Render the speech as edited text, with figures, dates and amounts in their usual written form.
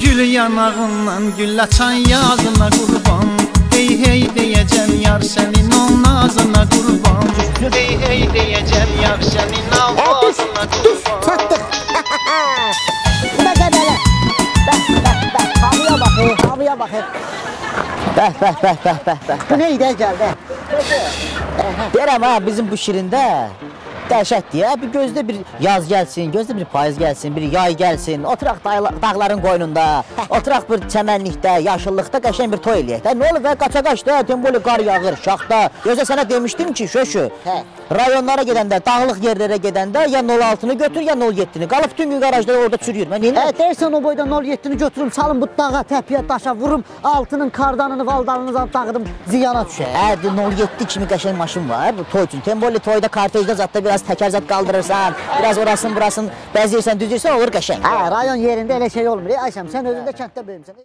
Gül yanağından gül açan yazına qurban. Hey hey deyəcəm yar sənin o nazına qurban. Hey hey deyəcəm yar sənin avazına qurban. Çatdıq. Bu da qədələ. Bəh, havaya baxır, havaya baxır. Bəh. Bu nə idə gəldi? Deyirəm ha, bizim bu şirində dəhşətdir ya. Bir gözdə bir yaz gəlsin, gözdə bir payız gəlsin, bir yay gəlsin. Oturaq dağların qoynunda, oturaq bir çəmənlikdə, yaşıllıqda qəşəng bir toy eləyək də. Nə olur və qaça-qaçda, temboli qar yağır, şaxda. Gözə sənə demişdim ki, şöşü, rayonlara gedəndə, dağlıq yerlərə gedəndə ya 06-nı götür, ya 07-ni. Qalıb bütün gün qarajda orada çürüyür. Mən neyim? Deyirsən o boyda 07-ni götürüm, salım bu dağa, təpiyə, daşa vurum, altının kardanını, valdanını dağıdım, ziyana düşər. 07 kimi qəşəng maşın var, bu toy üçün. Temboli toyda, kartejdə zadda biraz təkər zad qaldırırsan, biraz orasını burasını bəzəyirsən, düzürsən, olur qəşəng. Rayon yerində elə şey olmur. Ayşəm, sən özündə kənddə böyümsən.